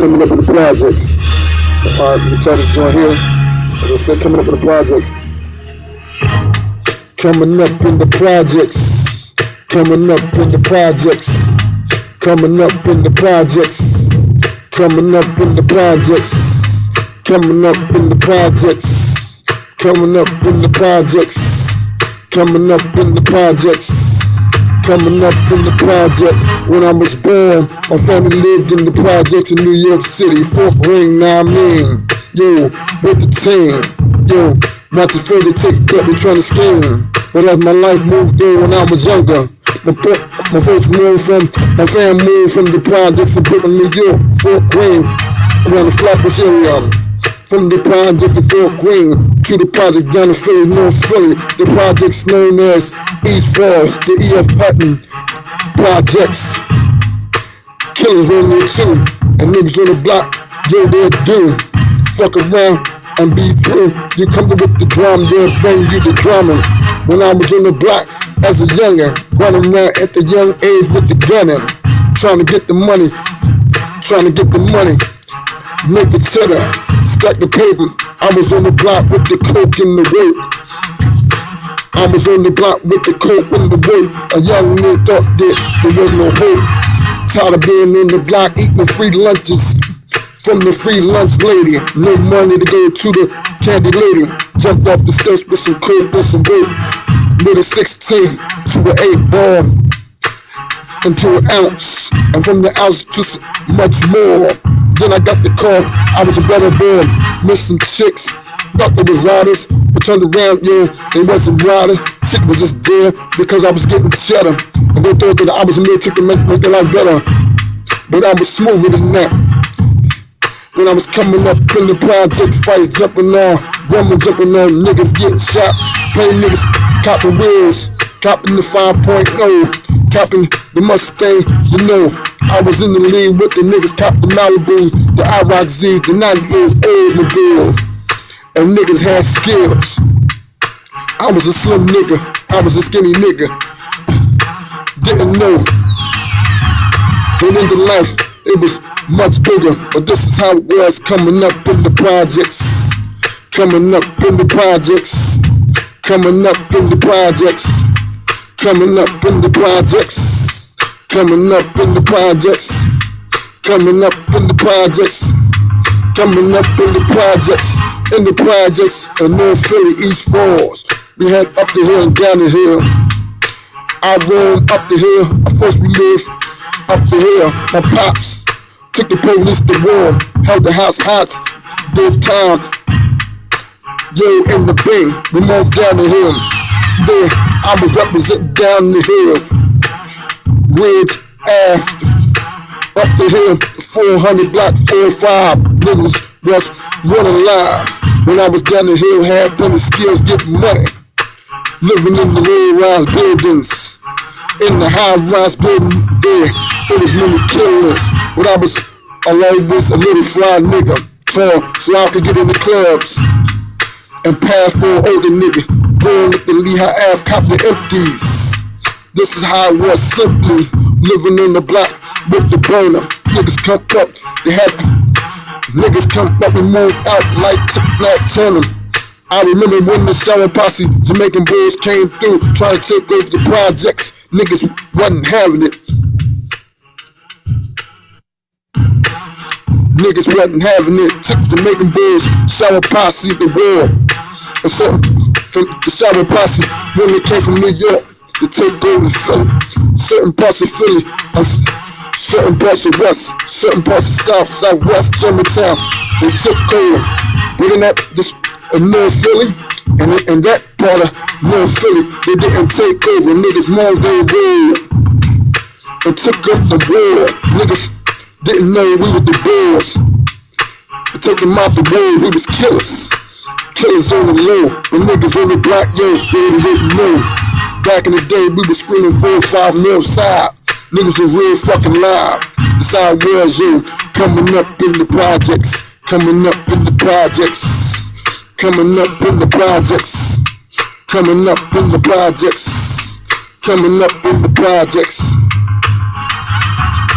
coming up in the projects. Alright, we try to join here. As I said, coming up in the projects. Coming up in the projects. Coming up in the projects. Coming up in the projects. Coming up in the projects. Coming up in the projects. Coming up in the projects. Coming up in the projects. Coming up in the project. When I was born, my family lived in the projects in New York City. FortGreen, now I mean, yo, with the team, yo, not to further take that we trying to scheme. But as my life moved on when I was younger, my folks moved from, my family moved from the projects in Brooklyn, New York, FortGreen, around the flatbush area. From the projects in FortGreen to the projects down in Philly, North Philly, the projects known as East Falls, the E.F. Hutton projects. Killers on there too, and niggas on the block, yo, they'll do. Fuck around and be through. You come with the drum, they'll bring you the drumming. When I was on the block as a youngin', running around at the young age with the gunnin', trying to get the money, make it cheddar, stack the paper. I was on the block with the coke and the work. I was on the block with the coke and the work. A young man thought that there was no hope. Tired of being on the block eating free lunches from the free lunch lady. No money to go to the candy lady. Jumped off the steps with some coke and some work. With a 16 to an 8 ball into an ounce, and from the ounce to much more. Then I got the call, I was a better boy. Missed some chicks, thought they was riders, but turned around, yo, they wasn't riders. Chick was just there because I was getting cheddar, and they thought that I was a military to make their life better. But I was smoother than that. When I was coming up in the project, fights jumping on, women jumping on, niggas getting shot, playing niggas, copping wheels, copping the 5.0, copping the Mustang, you know. I was in the league with the niggas, cop the Malibus, the IROC Z, the 98 Oldsmobiles, and niggas had skills. I was a slim nigga, I was a skinny nigga, didn't know. And in the life, it was much bigger, but this is how it was coming up in the projects. Coming up in the projects. Coming up in the projects. Coming up in the projects. Coming up in the projects. Coming up in the projects. Coming up in the projects. In the projects in North Philly, East Falls. We had up the hill and down the hill. I roamed up the hill. First we lived up the hill. My pops took the police to war, held the house hot, did time. Yo, in the bay, we moved down the hill. There, I was representing down the hill. Ridge after, up the hill, 400 blocks, 45 niggas was running live. When I was down the hill, had plenty of skills, getting money. Living in the low-rise buildings, in the high-rise building, there was many killers. But I was always a little fly nigga, tall, so I could get in the clubs and pass for an older nigga, going with the Lehigh Ave, cop the empties. This is how it was, simply living on the block with the burner. Niggas come up, they had niggas come up and move out like Black Turnham. I remember when the shower posse, Jamaican boys came through, trying to take over the projects. Niggas wasn't having it. Niggas wasn't having it. Took Jamaican boys, shower posse, the war. And certain from the shower posse, when they came from New York, to take over Philly. Certain parts of Philly, certain parts of West, certain parts of South, Southwest, Germantown, they took over. Bringing that this in North Philly, and in that part of North Philly, they didn't take over. Niggas moved their road and took up the war. Niggas didn't know we were the boys. We took them out the road, we was killers. Killers on the low, and niggas on the block, yo, they didn't know. Back in the day, we was screaming 4 or 5 mil side. Niggas was real fucking live. That's how it was, yo. Coming up in the projects. Coming up in the projects. Coming up in the projects. Coming up in the projects. Coming up in the projects.